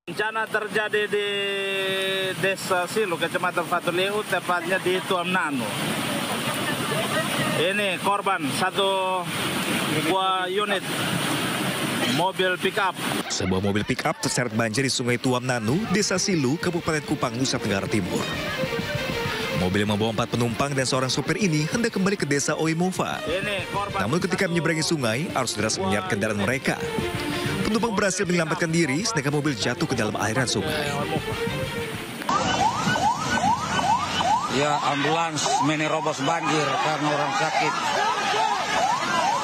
Bencana terjadi di Desa Silu, Kecamatan Fatuleu, tepatnya di Tuam Nanu. Ini korban satu buah unit mobil pick-up. Sebuah mobil pick-up terseret banjir di Sungai Tuam Nanu, Desa Silu, Kabupaten Kupang, Nusa Tenggara Timur. Mobil yang membawa 4 penumpang dan seorang sopir ini hendak kembali ke Desa Oimova. Namun ketika menyeberangi sungai, arus deras menyeret kendaraan mereka. Penumpang berhasil menyelamatkan diri, sedangkan mobil jatuh ke dalam aliran sungai. Ya, ambulans menerobos banjir karena orang sakit.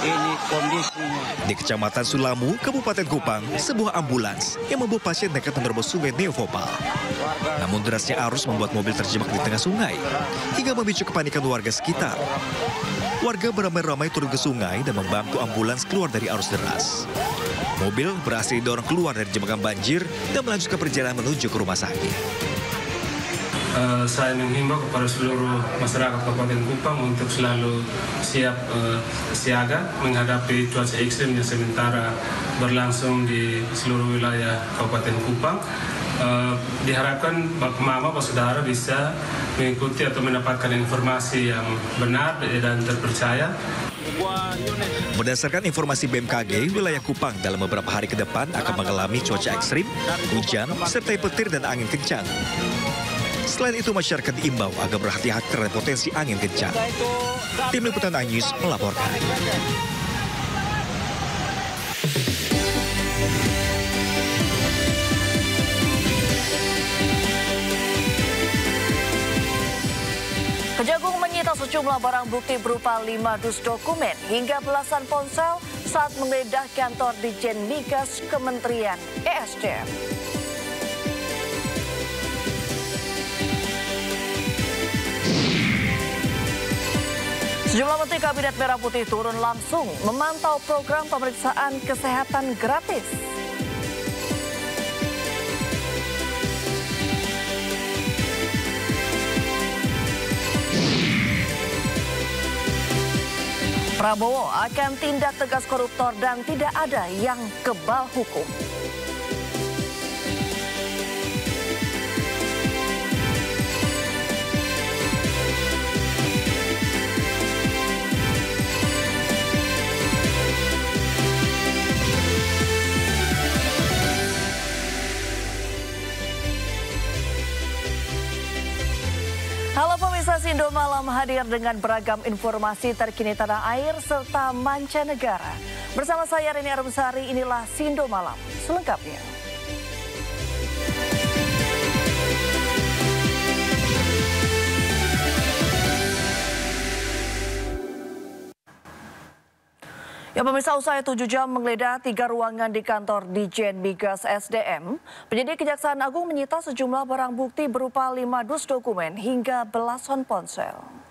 Ini kondisinya. Di Kecamatan Sulamu, Kabupaten Kupang, sebuah ambulans yang membawa pasien nekat menerobos sungai Neovopal. Namun derasnya arus membuat mobil terjebak di tengah sungai, hingga memicu kepanikan warga sekitar. Warga beramai-ramai turun ke sungai dan membantu ambulans keluar dari arus deras. Mobil berhasil didorong keluar dari jebakan banjir dan melanjutkan perjalanan menuju ke rumah sakit. Saya menghimbau kepada seluruh masyarakat Kabupaten Kupang untuk selalu siap siaga menghadapi cuaca ekstrim yang sementara berlangsung di seluruh wilayah Kabupaten Kupang. Diharapkan Bapak Mama, Bapak Saudara bisa mengikuti atau mendapatkan informasi yang benar dan terpercaya. Berdasarkan informasi BMKG, wilayah Kupang dalam beberapa hari ke depan akan mengalami cuaca ekstrim, hujan, serta petir dan angin kencang. Selain itu, masyarakat diimbau agar berhati-hati terhadap potensi angin kencang. Tim Liputan iNews melaporkan. Kejagung menyita sejumlah barang bukti berupa 5 dus dokumen hingga belasan ponsel saat menggeledah kantor Ditjen Migas Kementerian ESDM. Sejumlah menteri Kabinet Merah Putih turun langsung memantau program pemeriksaan kesehatan gratis. Prabowo akan tindak tegas koruptor dan tidak ada yang kebal hukum. Halo pemirsa, Sindo Malam hadir dengan beragam informasi terkini tanah air serta mancanegara. Bersama saya Rini Arumsari, inilah Sindo Malam selengkapnya. Ya pemirsa, usai 7 jam menggeledah 3 ruangan di kantor Ditjen Migas SDM, penyidik Kejaksaan Agung menyita sejumlah barang bukti berupa 5 dus dokumen hingga belasan ponsel.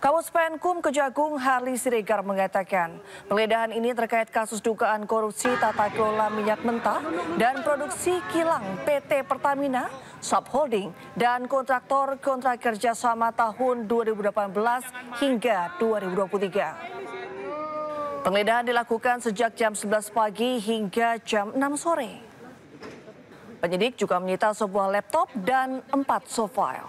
Kabus Penkum Kejagung Harli Siregar mengatakan penggeledahan ini terkait kasus dugaan korupsi tata kelola minyak mentah dan produksi kilang PT Pertamina, subholding, dan kontraktor-kontrak kerjasama tahun 2018 hingga 2023. Penggeledahan dilakukan sejak jam 11 pagi hingga jam 6 sore. Penyidik juga menyita sebuah laptop dan 4 soft file.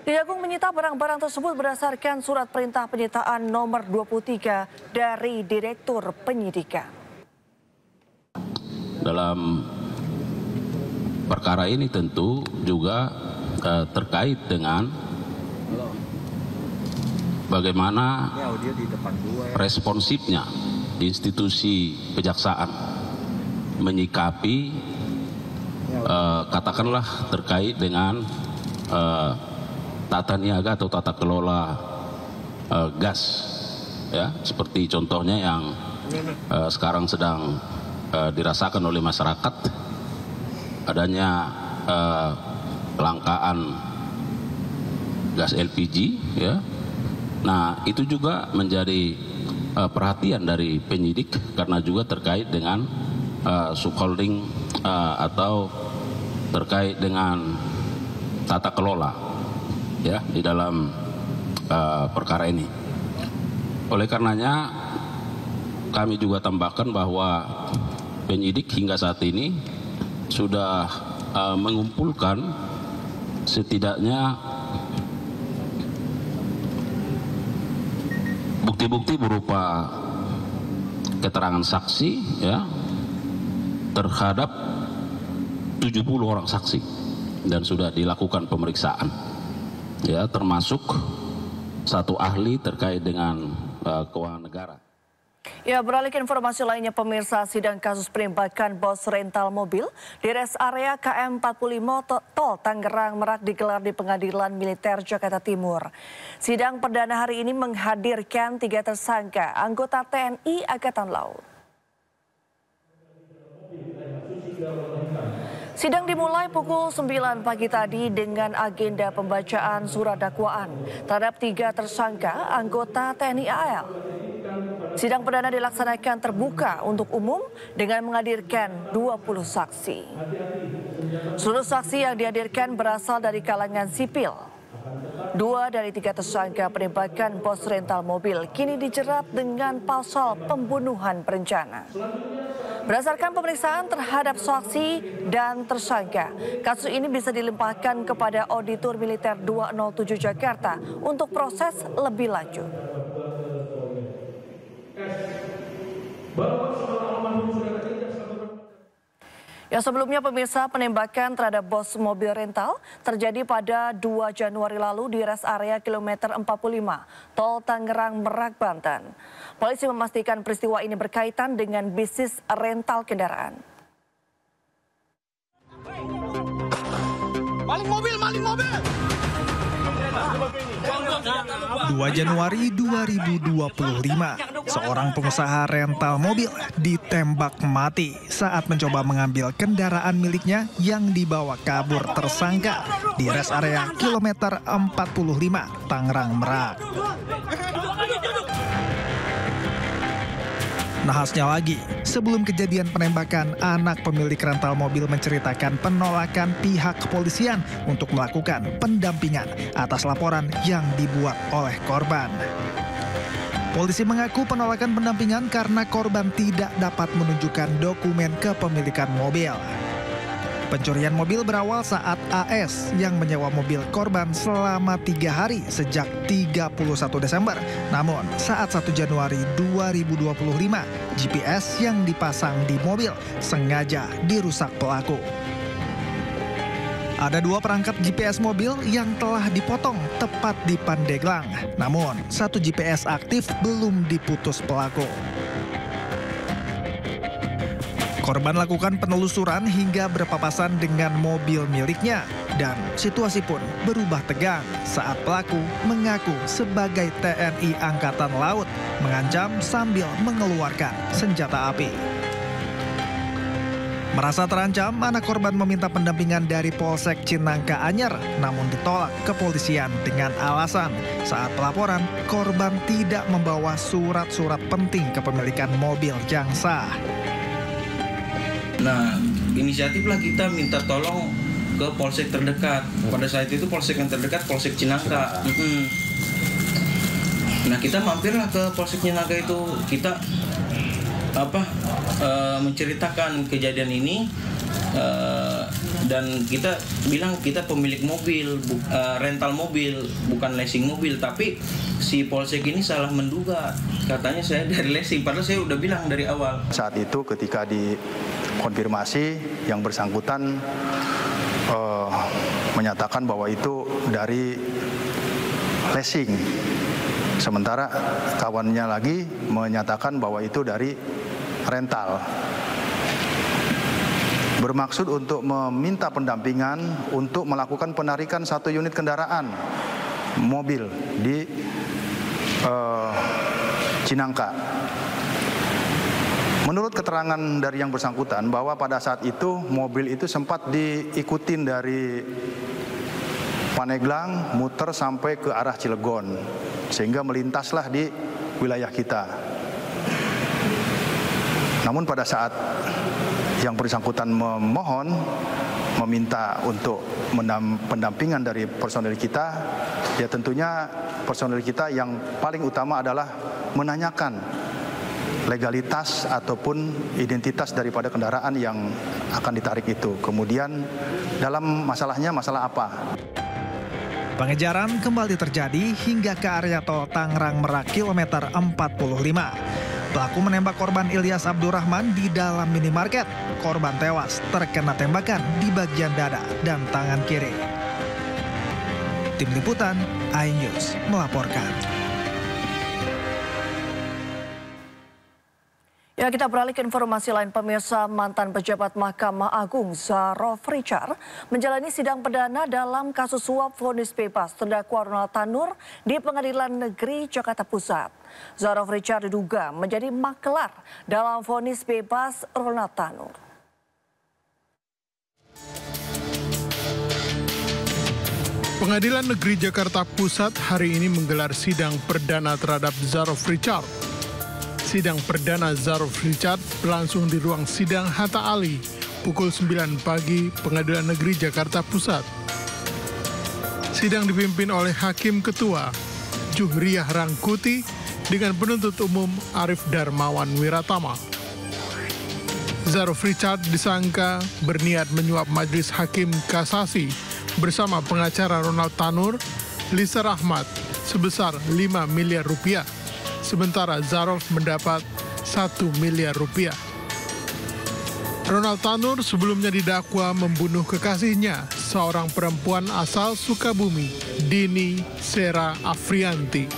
Kejagung menyita barang-barang tersebut berdasarkan surat perintah penyitaan nomor 23 dari Direktur Penyidikan. Dalam perkara ini tentu juga terkait dengan bagaimana responsifnya institusi kejaksaan menyikapi katakanlah terkait dengan tata niaga atau tata kelola gas, ya, seperti contohnya yang sekarang sedang dirasakan oleh masyarakat, adanya kelangkaan gas LPG, ya. Nah, itu juga menjadi perhatian dari penyidik karena juga terkait dengan subholding atau terkait dengan tata kelola, ya, di dalam perkara ini. Oleh karenanya kami juga tambahkan bahwa penyidik hingga saat ini sudah mengumpulkan setidaknya bukti-bukti berupa keterangan saksi ya terhadap 70 orang saksi dan sudah dilakukan pemeriksaan ya termasuk satu ahli terkait dengan keuangan negara. Ya, beralih ke informasi lainnya, pemirsa, sidang kasus penembakan bos rental mobil di rest area KM 45 Tol Tangerang Merak digelar di Pengadilan Militer Jakarta Timur. Sidang perdana hari ini menghadirkan 3 tersangka anggota TNI Angkatan Laut. Sidang dimulai pukul 9 pagi tadi dengan agenda pembacaan surat dakwaan terhadap 3 tersangka anggota TNI AL. Sidang perdana dilaksanakan terbuka untuk umum dengan menghadirkan 20 saksi. Seluruh saksi yang dihadirkan berasal dari kalangan sipil. 2 dari 3 tersangka penembakan bos rental mobil kini dijerat dengan pasal pembunuhan berencana. Berdasarkan pemeriksaan terhadap saksi dan tersangka, kasus ini bisa dilimpahkan kepada Auditor Militer 207 Jakarta untuk proses lebih lanjut. Ya, sebelumnya pemirsa, penembakan terhadap bos mobil rental terjadi pada 2 Januari lalu di rest area kilometer 45 Tol Tangerang Merak, Banten. Polisi memastikan peristiwa ini berkaitan dengan bisnis rental kendaraan. Maling mobil! 2 Januari 2025, seorang pengusaha rental mobil ditembak mati saat mencoba mengambil kendaraan miliknya yang dibawa kabur tersangka di rest area kilometer 45 Tangerang Merak. Nahasnya lagi, sebelum kejadian penembakan, anak pemilik rental mobil menceritakan penolakan pihak kepolisian untuk melakukan pendampingan atas laporan yang dibuat oleh korban. Polisi mengaku penolakan pendampingan karena korban tidak dapat menunjukkan dokumen kepemilikan mobil. Pencurian mobil berawal saat AS yang menyewa mobil korban selama 3 hari sejak 31 Desember. Namun saat 1 Januari 2025, GPS yang dipasang di mobil sengaja dirusak pelaku. Ada 2 perangkat GPS mobil yang telah dipotong tepat di Pandeglang. Namun 1 GPS aktif belum diputus pelaku. Korban lakukan penelusuran hingga berpapasan dengan mobil miliknya dan situasi pun berubah tegang saat pelaku mengaku sebagai TNI Angkatan Laut mengancam sambil mengeluarkan senjata api. Merasa terancam, anak korban meminta pendampingan dari Polsek Cinangka Anyer, namun ditolak kepolisian dengan alasan saat pelaporan korban tidak membawa surat-surat penting kepemilikan mobil yang sah. Nah, inisiatiflah kita minta tolong ke polsek terdekat. Pada saat itu polsek yang terdekat Polsek Cinangka. Nah, kita mampirlah ke Polsek Cinangka itu. Kita menceritakan kejadian ini dan kita bilang kita pemilik mobil, rental mobil, bukan leasing mobil. Tapi si polsek ini salah menduga, katanya saya dari leasing, padahal saya udah bilang dari awal. Saat itu ketika dikonfirmasi, yang bersangkutan menyatakan bahwa itu dari leasing, sementara kawannya lagi menyatakan bahwa itu dari rental. Bermaksud untuk meminta pendampingan untuk melakukan penarikan 1 unit kendaraan mobil di Cinangka. Menurut keterangan dari yang bersangkutan bahwa pada saat itu mobil itu sempat diikutin dari Pandeglang muter sampai ke arah Cilegon sehingga melintaslah di wilayah kita. Namun pada saat yang bersangkutan meminta untuk pendampingan dari personel kita, ya tentunya personel kita yang paling utama adalah menanyakan legalitas ataupun identitas daripada kendaraan yang akan ditarik itu. Kemudian dalam masalahnya masalah apa? Pengejaran kembali terjadi hingga ke area tol Tangerang Merak kilometer 45. Pelaku menembak korban Ilyas Abdurrahman di dalam minimarket. Korban tewas terkena tembakan di bagian dada dan tangan kiri. Tim Liputan iNews melaporkan. Ya, kita beralih ke informasi lain. Pemirsa, mantan pejabat Mahkamah Agung Zarof Richard menjalani sidang perdana dalam kasus suap vonis bebas terdakwa Ronald Tanur di Pengadilan Negeri Jakarta Pusat. Zarof Richard diduga menjadi makelar dalam vonis bebas Ronald Tanur. Pengadilan Negeri Jakarta Pusat hari ini menggelar sidang perdana terhadap Zarof Richard. Sidang perdana Zarof Richard berlangsung di ruang sidang Hatta Ali pukul 9 pagi Pengadilan Negeri Jakarta Pusat. Sidang dipimpin oleh Hakim Ketua Juhriah Rangkuti dengan penuntut umum Arif Darmawan Wiratama. Zarof Richard disangka berniat menyuap Majelis Hakim Kasasi bersama pengacara Ronald Tanur, Lisa Rahmat sebesar 5 miliar rupiah. Sementara Zarof mendapat 1 miliar rupiah. Ronald Tanur sebelumnya didakwa membunuh kekasihnya, seorang perempuan asal Sukabumi, Dini Sera Afrianti.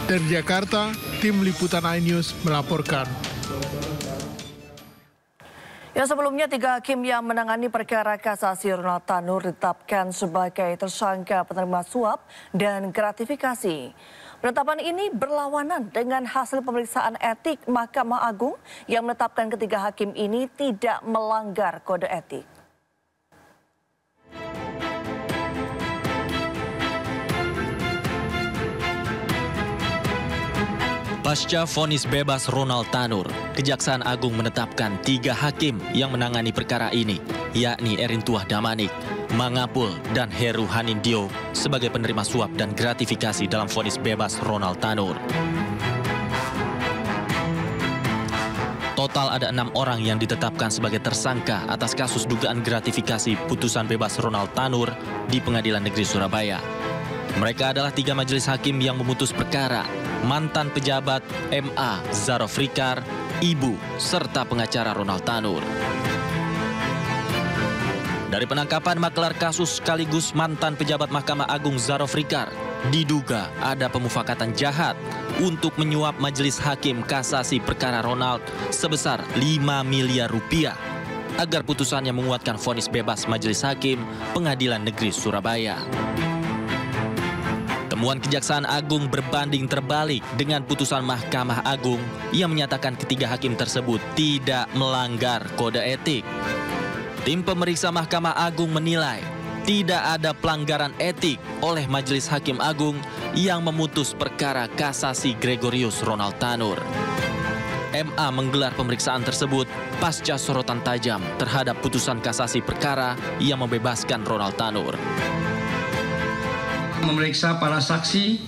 Dari Jakarta, Tim Liputan iNews melaporkan. Ya, sebelumnya 3 hakim yang menangani perkara kasasi Ronald Tanur ditetapkan sebagai tersangka penerima suap dan gratifikasi. Penetapan ini berlawanan dengan hasil pemeriksaan etik Mahkamah Agung yang menetapkan ketiga hakim ini tidak melanggar kode etik. Pasca vonis bebas Ronald Tanur, Kejaksaan Agung menetapkan 3 hakim yang menangani perkara ini, yakni Erintuah Damanik, Mangapul, dan Heru Hanindyo sebagai penerima suap dan gratifikasi dalam vonis bebas Ronald Tanur. Total ada 6 orang yang ditetapkan sebagai tersangka atas kasus dugaan gratifikasi putusan bebas Ronald Tanur di Pengadilan Negeri Surabaya. Mereka adalah 3 majelis hakim yang memutus perkara, mantan pejabat MA Zarof Richard, ibu, serta pengacara Ronald Tanur. Dari penangkapan makelar kasus sekaligus mantan pejabat Mahkamah Agung Zarof Richard, diduga ada pemufakatan jahat untuk menyuap Majelis Hakim Kasasi perkara Ronald sebesar 5 miliar rupiah agar putusannya menguatkan vonis bebas Majelis Hakim Pengadilan Negeri Surabaya. Temuan Kejaksaan Agung berbanding terbalik dengan putusan Mahkamah Agung yang menyatakan ketiga hakim tersebut tidak melanggar kode etik. Tim pemeriksa Mahkamah Agung menilai tidak ada pelanggaran etik oleh Majelis Hakim Agung yang memutus perkara kasasi Gregorius Ronald Tanur. MA menggelar pemeriksaan tersebut pasca sorotan tajam terhadap putusan kasasi perkara yang membebaskan Ronald Tanur. Memeriksa para saksi,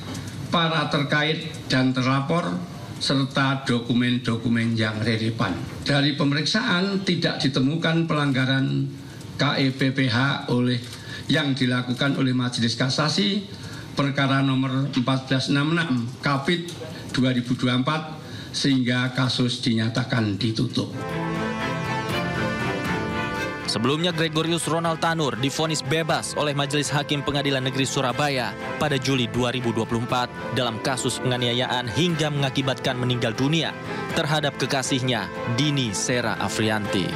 para terkait dan terlapor, serta dokumen-dokumen yang relevan. Dari pemeriksaan tidak ditemukan pelanggaran KEPPH yang dilakukan oleh Majelis Kasasi perkara nomor 1466 Kapit 2024 sehingga kasus dinyatakan ditutup. Sebelumnya Gregorius Ronald Tanur divonis bebas oleh Majelis Hakim Pengadilan Negeri Surabaya pada Juli 2024 dalam kasus penganiayaan hingga mengakibatkan meninggal dunia terhadap kekasihnya Dini Sera Afrianti.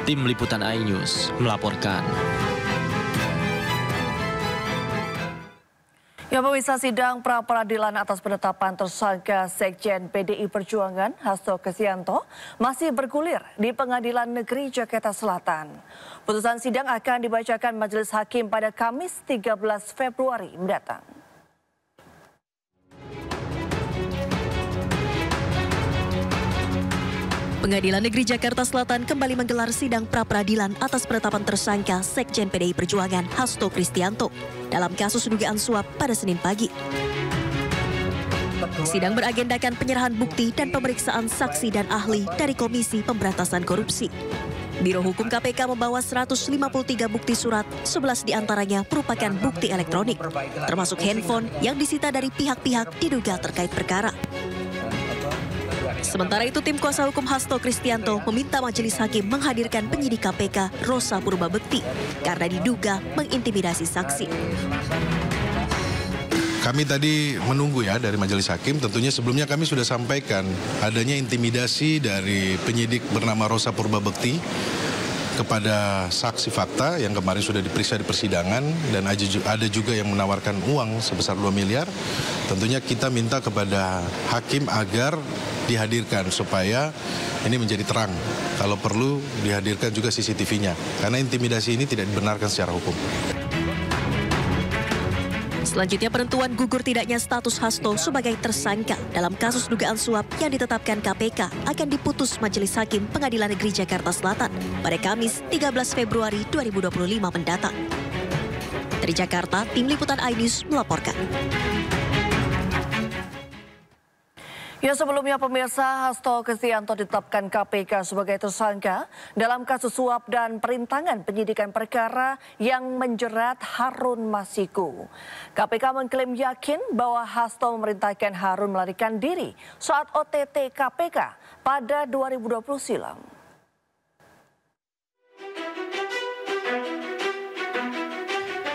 Tim Liputan iNews melaporkan. Ya, pemirsa, sidang pra-peradilan atas penetapan tersangka Sekjen PDI Perjuangan Hasto Kristianto masih bergulir di Pengadilan Negeri Jakarta Selatan. Putusan sidang akan dibacakan Majelis Hakim pada Kamis 13 Februari mendatang. Pengadilan Negeri Jakarta Selatan kembali menggelar sidang pra-peradilan atas penetapan tersangka Sekjen PDI Perjuangan Hasto Kristianto dalam kasus dugaan suap pada Senin pagi. Sidang beragendakan penyerahan bukti dan pemeriksaan saksi dan ahli dari Komisi Pemberantasan Korupsi. Biro Hukum KPK membawa 153 bukti surat, 11 diantaranya merupakan bukti elektronik, termasuk handphone yang disita dari pihak-pihak diduga terkait perkara. Sementara itu, tim kuasa hukum Hasto Kristianto meminta majelis hakim menghadirkan penyidik KPK Rosa Purbabekti karena diduga mengintimidasi saksi. Kami tadi menunggu ya dari majelis hakim, tentunya sebelumnya kami sudah sampaikan adanya intimidasi dari penyidik bernama Rosa Purbabekti kepada saksi fakta yang kemarin sudah diperiksa di persidangan, dan ada juga yang menawarkan uang sebesar 2 miliar. Tentunya kita minta kepada hakim agar dihadirkan supaya ini menjadi terang. Kalau perlu dihadirkan juga CCTV-nya, karena intimidasi ini tidak dibenarkan secara hukum. Selanjutnya, penentuan gugur tidaknya status Hasto sebagai tersangka dalam kasus dugaan suap yang ditetapkan KPK akan diputus Majelis Hakim Pengadilan Negeri Jakarta Selatan pada Kamis 13 Februari 2025 mendatang. Dari Jakarta, Tim Liputan iNews melaporkan. Ya, sebelumnya pemirsa, Hasto Kristianto ditetapkan KPK sebagai tersangka dalam kasus suap dan perintangan penyidikan perkara yang menjerat Harun Masiku. KPK mengklaim yakin bahwa Hasto memerintahkan Harun melarikan diri saat OTT KPK pada 2020 silam.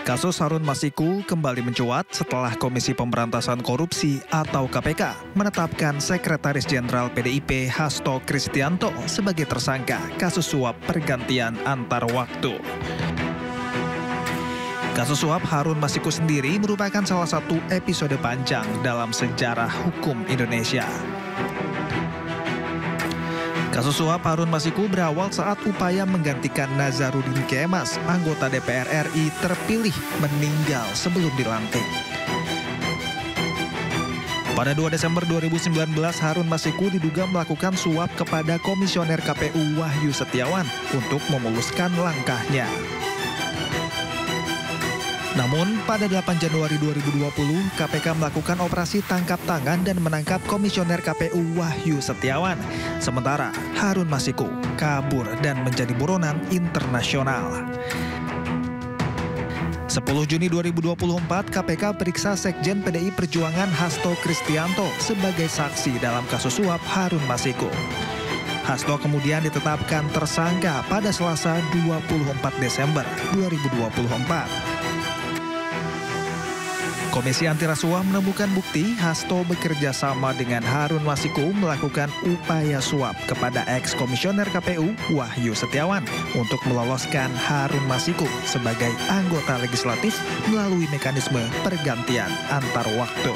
Kasus Harun Masiku kembali mencuat setelah Komisi Pemberantasan Korupsi atau KPK menetapkan Sekretaris Jenderal PDIP Hasto Kristianto sebagai tersangka kasus suap pergantian antar waktu. Kasus suap Harun Masiku sendiri merupakan salah satu episode panjang dalam sejarah hukum Indonesia. Kasus suap Harun Masiku berawal saat upaya menggantikan Nazarudin Kemas, anggota DPR RI terpilih, meninggal sebelum dilantik. Pada 2 Desember 2019, Harun Masiku diduga melakukan suap kepada Komisioner KPU Wahyu Setiawan untuk memuluskan langkahnya. Namun, pada 8 Januari 2020, KPK melakukan operasi tangkap tangan dan menangkap Komisioner KPU Wahyu Setiawan. Sementara Harun Masiku kabur dan menjadi buronan internasional. 10 Juni 2024, KPK periksa Sekjen PDI Perjuangan Hasto Kristianto sebagai saksi dalam kasus suap Harun Masiku. Hasto kemudian ditetapkan tersangka pada Selasa 24 Desember 2024. Komisi Anti Rasuah menemukan bukti Hasto bekerja sama dengan Harun Masiku melakukan upaya suap kepada ex-komisioner KPU Wahyu Setiawan untuk meloloskan Harun Masiku sebagai anggota legislatif melalui mekanisme pergantian antar waktu.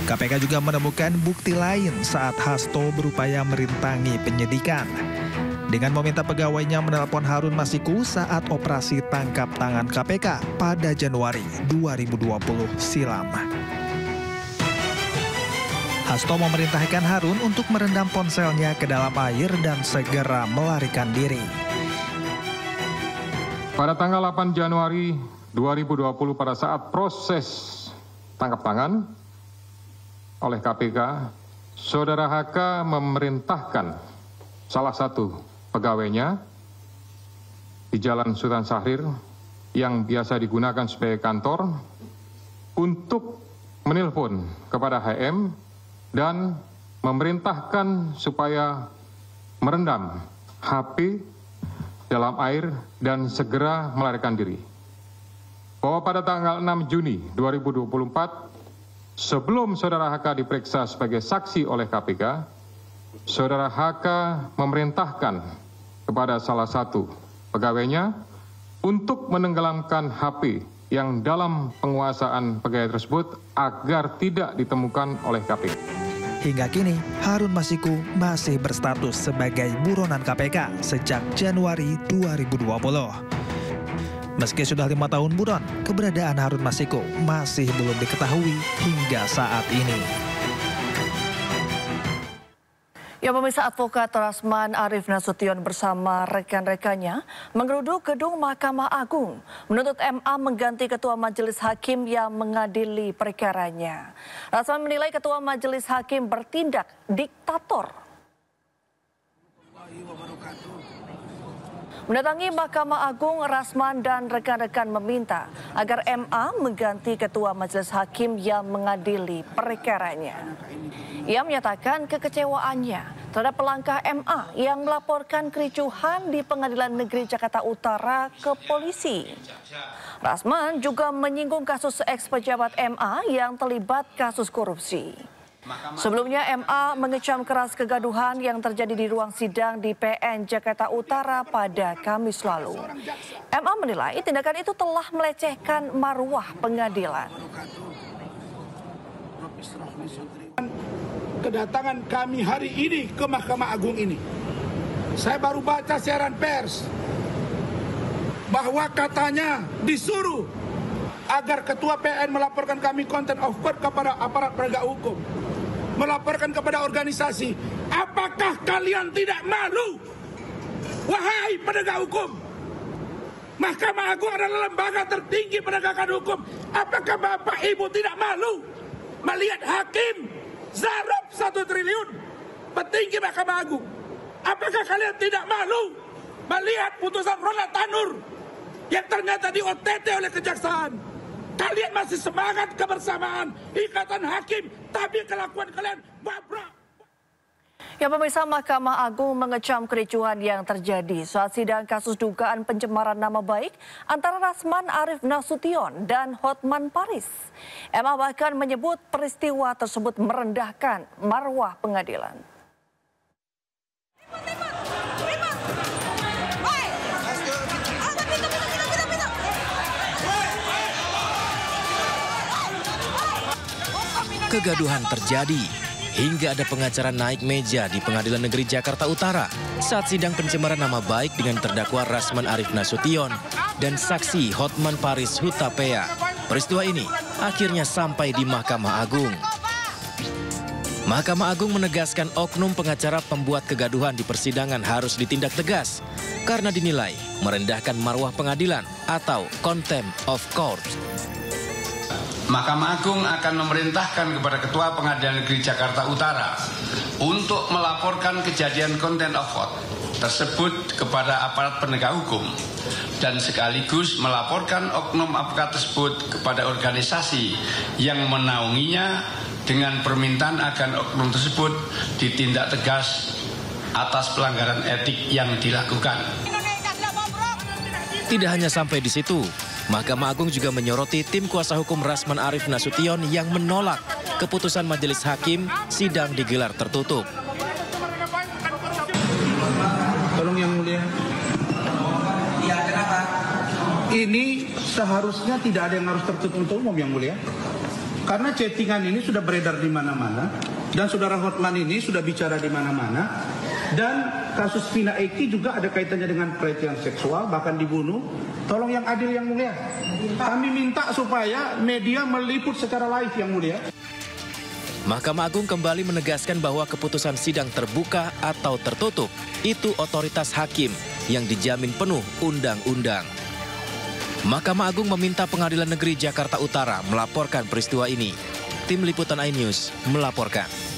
KPK juga menemukan bukti lain saat Hasto berupaya merintangi penyidikan dengan meminta pegawainya menelpon Harun Masiku saat operasi tangkap tangan KPK pada Januari 2020 silam. Hasto memerintahkan Harun untuk merendam ponselnya ke dalam air dan segera melarikan diri. Pada tanggal 8 Januari 2020 pada saat proses tangkap tangan oleh KPK, Saudara HK memerintahkan salah satu pegawainya di Jalan Sultan Syahrir yang biasa digunakan sebagai kantor untuk menelpon kepada HM dan memerintahkan supaya merendam HP dalam air dan segera melarikan diri. Bahwa pada tanggal 6 Juni 2024, sebelum Saudara HK diperiksa sebagai saksi oleh KPK, Saudara HK memerintahkan kepada salah satu pegawainya untuk menenggelamkan HP yang dalam penguasaan pegawai tersebut agar tidak ditemukan oleh KPK. Hingga kini, Harun Masiku masih berstatus sebagai buronan KPK sejak Januari 2020. Meski sudah 5 tahun buron, keberadaan Harun Masiku masih belum diketahui hingga saat ini. Ya, pemirsa, advokat Rasman Arif Nasution bersama rekan-rekannya menggeruduk gedung Mahkamah Agung menuntut MA mengganti ketua majelis hakim yang mengadili perkaranya. Rasman menilai ketua majelis hakim bertindak diktator. Mendatangi Mahkamah Agung, Rasman dan rekan-rekan meminta agar MA mengganti ketua majelis hakim yang mengadili perkaranya. Ia menyatakan kekecewaannya terhadap langkah MA yang melaporkan kericuhan di Pengadilan Negeri Jakarta Utara ke polisi. Rasman juga menyinggung kasus ex-pejabat MA yang terlibat kasus korupsi. Sebelumnya MA mengecam keras kegaduhan yang terjadi di ruang sidang di PN Jakarta Utara pada Kamis lalu. MA menilai tindakan itu telah melecehkan marwah pengadilan. Kedatangan kami hari ini ke Mahkamah Agung ini, saya baru baca siaran pers bahwa katanya disuruh agar ketua PN melaporkan kami contempt of court kepada aparat penegak hukum, melaporkan kepada organisasi. Apakah kalian tidak malu, wahai penegak hukum? Mahkamah Agung adalah lembaga tertinggi penegakan hukum. Apakah Bapak Ibu tidak malu melihat hakim Zarab 1 triliun, petinggi Mahkamah Agung? Apakah kalian tidak malu melihat putusan Ronald Tanur yang ternyata di-OTT oleh kejaksaan? Kalian masih semangat kebersamaan ikatan hakim, tapi kelakuan kalian babrak. Ya, pemirsa, Mahkamah Agung mengecam kericuhan yang terjadi saat sidang kasus dugaan pencemaran nama baik antara Rasman Arif Nasution dan Hotman Paris. MA bahkan menyebut peristiwa tersebut merendahkan marwah pengadilan. Kegaduhan terjadi hingga ada pengacara naik meja di Pengadilan Negeri Jakarta Utara saat sidang pencemaran nama baik dengan terdakwa Rasman Arif Nasution dan saksi Hotman Paris Hutapea. Peristiwa ini akhirnya sampai di Mahkamah Agung. Mahkamah Agung menegaskan oknum pengacara pembuat kegaduhan di persidangan harus ditindak tegas karena dinilai merendahkan marwah pengadilan atau contempt of court. Mahkamah Agung akan memerintahkan kepada Ketua Pengadilan Negeri Jakarta Utara untuk melaporkan kejadian contempt of court tersebut kepada aparat penegak hukum dan sekaligus melaporkan oknum advokat tersebut kepada organisasi yang menaunginya dengan permintaan agar oknum tersebut ditindak tegas atas pelanggaran etik yang dilakukan. Tidak hanya sampai di situ, Mahkamah Agung juga menyoroti tim kuasa hukum Rasman Arif Nasution yang menolak keputusan majelis hakim sidang digelar tertutup. Tolong yang mulia. Iya, kenapa? Ini seharusnya tidak ada yang harus tertutup untuk umum, yang mulia. Karena chattingan ini sudah beredar di mana-mana dan saudara Hotman ini sudah bicara di mana-mana. Dan kasus Vina Eki juga ada kaitannya dengan pelecehan seksual, bahkan dibunuh. Tolong yang adil, yang mulia. Kami minta supaya media meliput secara live, yang mulia. Mahkamah Agung kembali menegaskan bahwa keputusan sidang terbuka atau tertutup itu otoritas hakim yang dijamin penuh undang-undang. Mahkamah Agung meminta Pengadilan Negeri Jakarta Utara melaporkan peristiwa ini. Tim Liputan iNews melaporkan.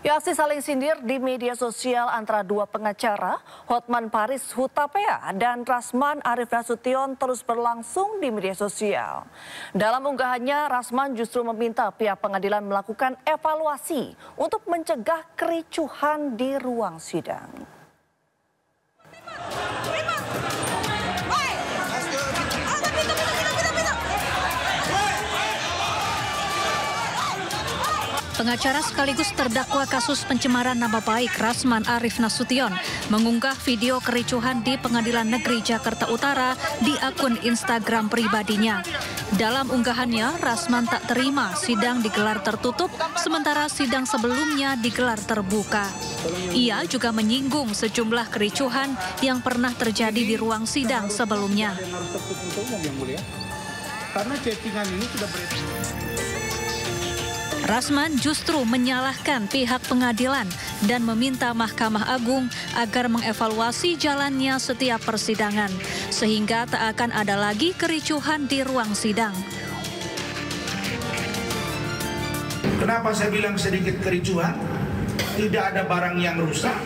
Ya, aksi saling sindir di media sosial antara dua pengacara, Hotman Paris Hutapea dan Rasman Arif Nasution, terus berlangsung di media sosial. Dalam unggahannya, Rasman justru meminta pihak pengadilan melakukan evaluasi untuk mencegah kericuhan di ruang sidang. Pengacara sekaligus terdakwa kasus pencemaran nama baik Rasman Arif Nasution mengunggah video kericuhan di Pengadilan Negeri Jakarta Utara di akun Instagram pribadinya. Dalam unggahannya, Rasman tak terima sidang digelar tertutup sementara sidang sebelumnya digelar terbuka. Ia juga menyinggung sejumlah kericuhan yang pernah terjadi di ruang sidang sebelumnya. Karena chattingan ini sudah beredar. Rasman justru menyalahkan pihak pengadilan dan meminta Mahkamah Agung agar mengevaluasi jalannya setiap persidangan, sehingga tak akan ada lagi kericuhan di ruang sidang. Kenapa saya bilang sedikit kericuhan? Tidak ada barang yang rusak,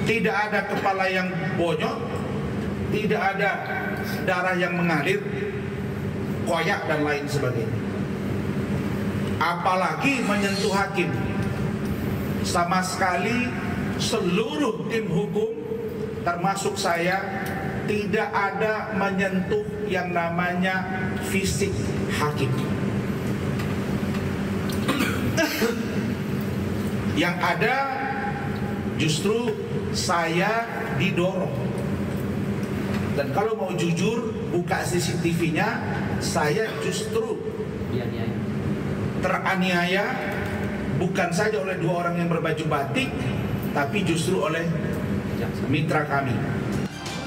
tidak ada kepala yang bonyok, tidak ada darah yang mengalir, koyak dan lain sebagainya. Apalagi menyentuh hakim. Sama sekali seluruh tim hukum termasuk saya tidak ada menyentuh yang namanya fisik hakim. Yang ada justru saya didorong. Dan kalau mau jujur, buka CCTV-nya, saya justru teraniaya bukan saja oleh dua orang yang berbaju batik, tapi justru oleh mitra kami.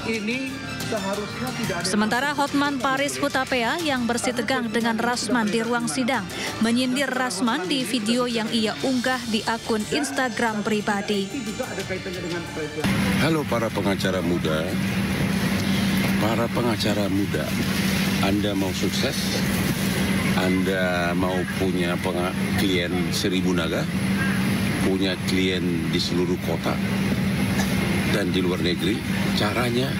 Ini seharusnya tidak ada. Sementara Hotman Paris Hutapea yang bersitegang dengan Rasman di ruang sidang menyindir Rasman di video yang ia unggah di akun Instagram pribadi. Halo para pengacara muda, Anda mau sukses? Anda mau punya klien 1000 naga, punya klien di seluruh kota dan di luar negeri? Caranya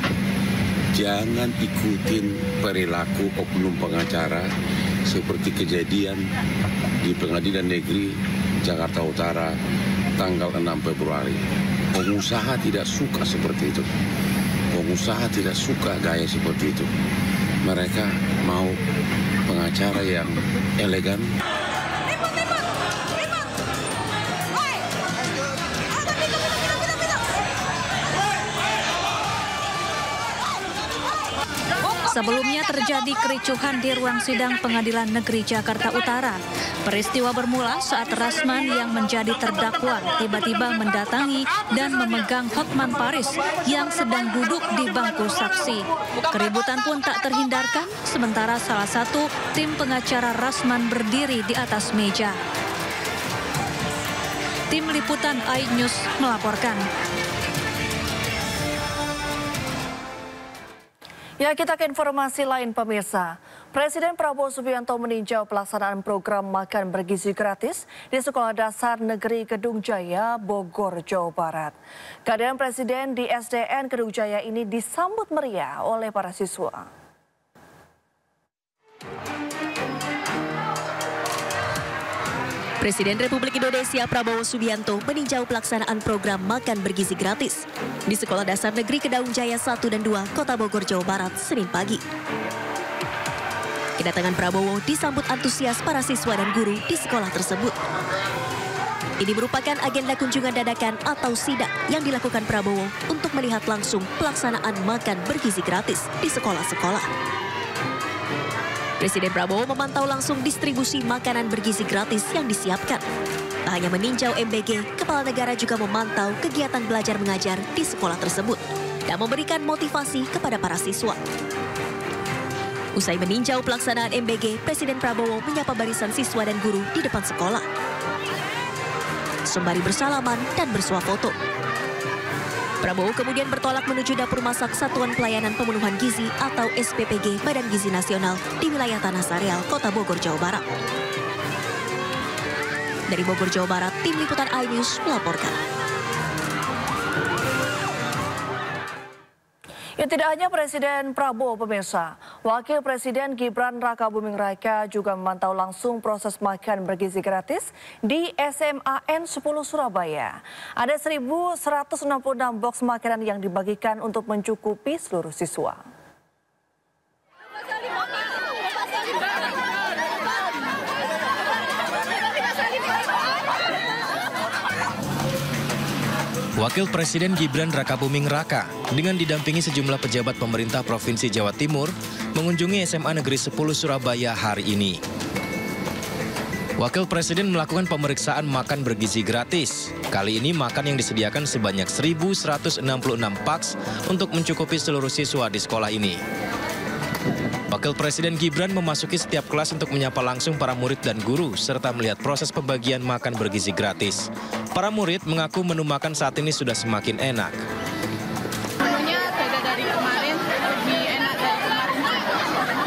jangan ikutin perilaku oknum pengacara seperti kejadian di Pengadilan Negeri Jakarta Utara tanggal 6 Februari. Pengusaha tidak suka seperti itu. Pengusaha tidak suka gaya seperti itu. Mereka mau pengacara yang elegan. Sebelumnya terjadi kericuhan di ruang sidang Pengadilan Negeri Jakarta Utara. Peristiwa bermula saat Rasman yang menjadi terdakwa tiba-tiba mendatangi dan memegang Hotman Paris yang sedang duduk di bangku saksi. Keributan pun tak terhindarkan, sementara salah satu tim pengacara Rasman berdiri di atas meja. Tim Liputan iNews melaporkan. Ya, kita ke informasi lain pemirsa. Presiden Prabowo Subianto meninjau pelaksanaan program makan bergizi gratis di Sekolah Dasar Negeri Kedung Jaya, Bogor, Jawa Barat. Kehadiran Presiden di SDN Kedung Jaya ini disambut meriah oleh para siswa. Presiden Republik Indonesia Prabowo Subianto meninjau pelaksanaan program makan bergizi gratis di Sekolah Dasar Negeri Kedung Jaya 1 dan 2, Kota Bogor, Jawa Barat, Senin pagi. Kedatangan Prabowo disambut antusias para siswa dan guru di sekolah tersebut. Ini merupakan agenda kunjungan dadakan atau sidak yang dilakukan Prabowo untuk melihat langsung pelaksanaan makan bergizi gratis di sekolah-sekolah. Presiden Prabowo memantau langsung distribusi makanan bergizi gratis yang disiapkan. Tak hanya meninjau MBG, Kepala Negara juga memantau kegiatan belajar mengajar di sekolah tersebut dan memberikan motivasi kepada para siswa. Usai meninjau pelaksanaan MBG, Presiden Prabowo menyapa barisan siswa dan guru di depan sekolah, sembari bersalaman dan bersuah foto. Prabowo kemudian bertolak menuju dapur masak Satuan Pelayanan Pemenuhan Gizi atau SPPG Badan Gizi Nasional di wilayah Tanah Sareal, Kota Bogor, Jawa Barat. Dari Bogor, Jawa Barat, Tim Liputan iNews melaporkan. Ya, tidak hanya Presiden Prabowo pemirsa, Wakil Presiden Gibran Rakabuming Raka juga memantau langsung proses makan bergizi gratis di SMAN 10 Surabaya. Ada 1.166 box makanan yang dibagikan untuk mencukupi seluruh siswa. Wakil Presiden Gibran Rakabuming Raka dengan didampingi sejumlah pejabat pemerintah Provinsi Jawa Timur mengunjungi SMA Negeri 10 Surabaya hari ini. Wakil Presiden melakukan pemeriksaan makan bergizi gratis. Kali ini makan yang disediakan sebanyak 1.166 paks untuk mencukupi seluruh siswa di sekolah ini. Wakil Presiden Gibran memasuki setiap kelas untuk menyapa langsung para murid dan guru, serta melihat proses pembagian makan bergizi gratis. Para murid mengaku menu makan saat ini sudah semakin enak. Menunya beda dari kemarin, lebih enak dari kemarin.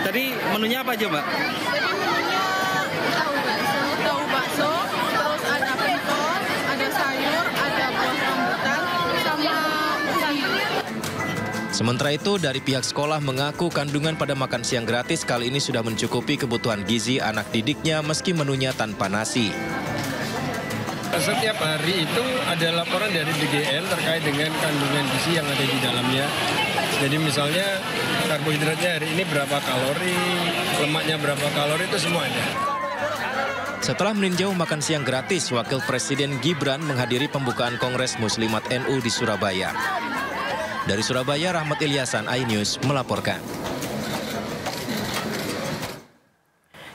Tadi menunya apa aja, Mbak? Jadi menunya tahu bakso, terus ada pentol, ada sayur, ada buah rambutan, sama sayur. Sementara itu, dari pihak sekolah mengaku kandungan pada makan siang gratis kali ini sudah mencukupi kebutuhan gizi anak didiknya meski menunya tanpa nasi. Setiap hari itu ada laporan dari DGN terkait dengan kandungan gizi yang ada di dalamnya. Jadi misalnya karbohidratnya hari ini berapa kalori, lemaknya berapa kalori, itu semua ada. Setelah meninjau makan siang gratis, Wakil Presiden Gibran menghadiri pembukaan Kongres Muslimat NU di Surabaya. Dari Surabaya, Rahmat Ilyasan, iNews melaporkan.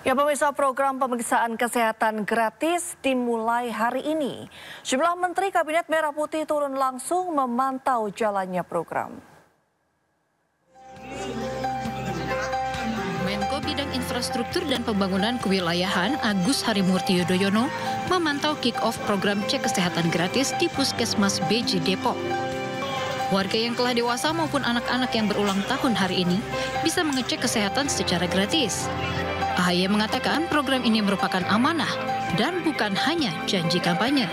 Ya, pemirsa, program pemeriksaan kesehatan gratis dimulai hari ini. Jumlah Menteri Kabinet Merah Putih turun langsung memantau jalannya program. Menko Bidang Infrastruktur dan Pembangunan Kewilayahan Agus Harimurti Yudhoyono memantau kick-off program cek kesehatan gratis di Puskesmas BJ Depok. Warga yang telah dewasa maupun anak-anak yang berulang tahun hari ini bisa mengecek kesehatan secara gratis. AHY mengatakan program ini merupakan amanah dan bukan hanya janji kampanye.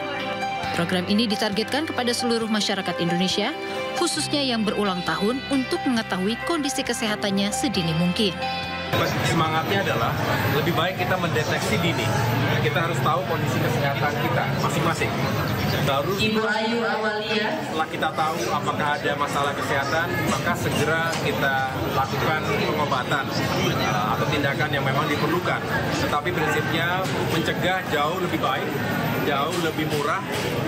Program ini ditargetkan kepada seluruh masyarakat Indonesia, khususnya yang berulang tahun untuk mengetahui kondisi kesehatannya sedini mungkin. Semangatnya adalah lebih baik kita mendeteksi dini. Kita harus tahu kondisi kesehatan kita masing-masing. Baru Ibu Ayu Amalia, setelah kita tahu apakah ada masalah kesehatan, maka segera kita lakukan pengobatan atau tindakan yang memang diperlukan. Tetapi prinsipnya mencegah jauh lebih baik, jauh lebih murah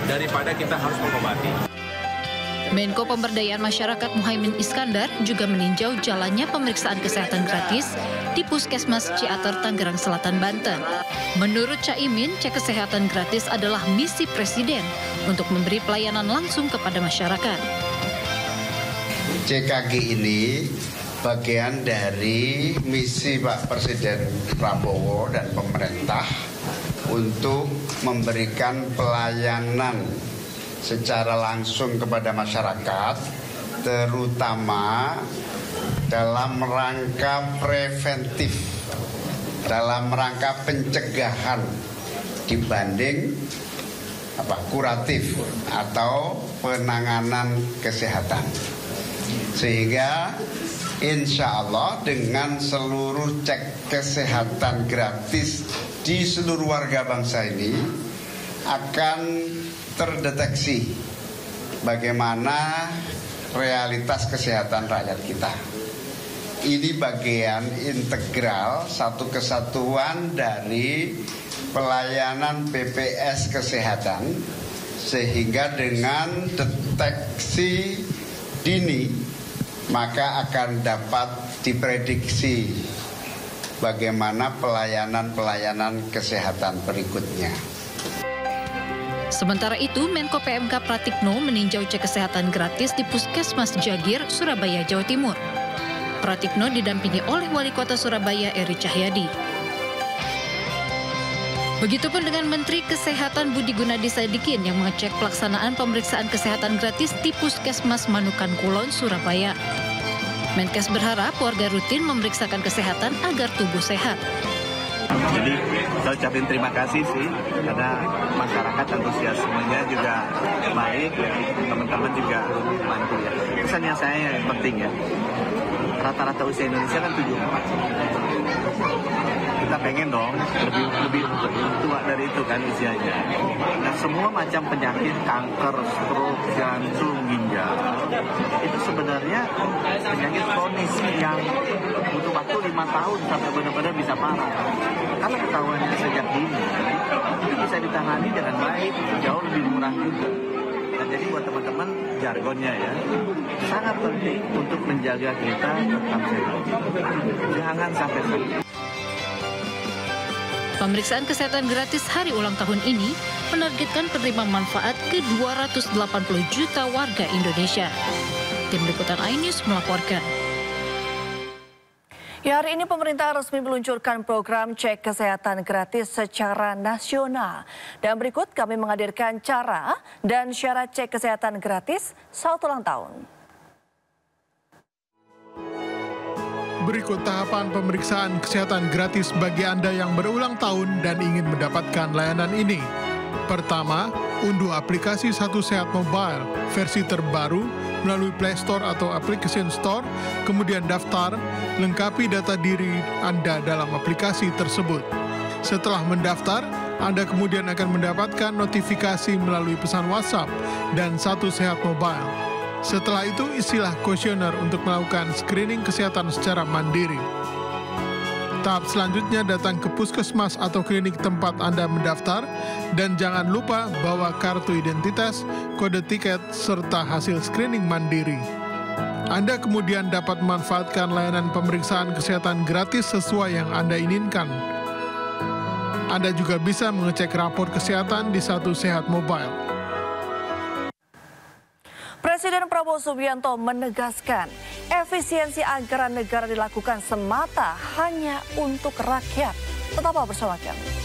daripada kita harus mengobati. Menko Pemberdayaan Masyarakat Muhaimin Iskandar juga meninjau jalannya pemeriksaan kesehatan gratis di Puskesmas Ciater, Tangerang Selatan, Banten. Menurut Caimin, cek kesehatan gratis adalah misi Presiden untuk memberi pelayanan langsung kepada masyarakat. CKG ini bagian dari misi Pak Presiden Prabowo dan pemerintah untuk memberikan pelayanan secara langsung kepada masyarakat, terutama dalam rangka preventif, dalam rangka pencegahan dibanding kuratif atau penanganan kesehatan. Sehingga insya Allah dengan seluruh cek kesehatan gratis di seluruh warga bangsa ini akan terdeteksi bagaimana realitas kesehatan rakyat kita. Ini bagian integral, satu kesatuan dari pelayanan BPS Kesehatan, sehingga dengan deteksi dini maka akan dapat diprediksi bagaimana pelayanan-pelayanan kesehatan berikutnya. Sementara itu, Menko PMK Pratikno meninjau cek kesehatan gratis di Puskesmas Jagir, Surabaya, Jawa Timur. Pratikno didampingi oleh Wali Kota Surabaya, Eri Cahyadi. Begitupun dengan Menteri Kesehatan Budi Gunadi Sadikin yang mengecek pelaksanaan pemeriksaan kesehatan gratis di Puskesmas Manukan Kulon, Surabaya. Menkes berharap warga rutin memeriksakan kesehatan agar tubuh sehat. Jadi saya ucapin terima kasih sih, karena masyarakat antusiasmenya juga baik, teman-teman juga bantu ya. Pesan yang saya yang penting ya, rata-rata usia Indonesia kan 74. Kita pengen dong lebih tua dari itu kan usianya. Nah, semua macam penyakit, kanker, stroke, jantung, ginjal, itu sebenarnya penyakit kronis yang butuh waktu 5 tahun sampai benar-benar bisa parah. Kalau ketahuannya sejak dini, itu bisa ditangani dengan baik, jauh lebih murah juga. Nah, jadi buat teman-teman, jargonnya ya, sangat penting untuk menjaga kita tetap sehat. Jangan sampai sakit. Pemeriksaan kesehatan gratis hari ulang tahun ini menargetkan penerima manfaat ke 280 juta warga Indonesia. Tim Liputan iNews melaporkan. Ya, hari ini pemerintah resmi meluncurkan program cek kesehatan gratis secara nasional. Dan berikut kami menghadirkan cara dan syarat cek kesehatan gratis saat ulang tahun. Berikut tahapan pemeriksaan kesehatan gratis bagi Anda yang berulang tahun dan ingin mendapatkan layanan ini. Pertama, unduh aplikasi Satu Sehat Mobile versi terbaru melalui Play Store atau Application Store, kemudian daftar, lengkapi data diri Anda dalam aplikasi tersebut. Setelah mendaftar, Anda kemudian akan mendapatkan notifikasi melalui pesan WhatsApp dan Satu Sehat Mobile. Setelah itu, isilah kuesioner untuk melakukan screening kesehatan secara mandiri. Tahap selanjutnya datang ke puskesmas atau klinik tempat Anda mendaftar dan jangan lupa bawa kartu identitas, kode tiket, serta hasil screening mandiri. Anda kemudian dapat memanfaatkan layanan pemeriksaan kesehatan gratis sesuai yang Anda inginkan. Anda juga bisa mengecek rapor kesehatan di Satu Sehat Mobile. Presiden Prabowo Subianto menegaskan efisiensi anggaran negara dilakukan semata hanya untuk rakyat. Tetaplah bersama kami.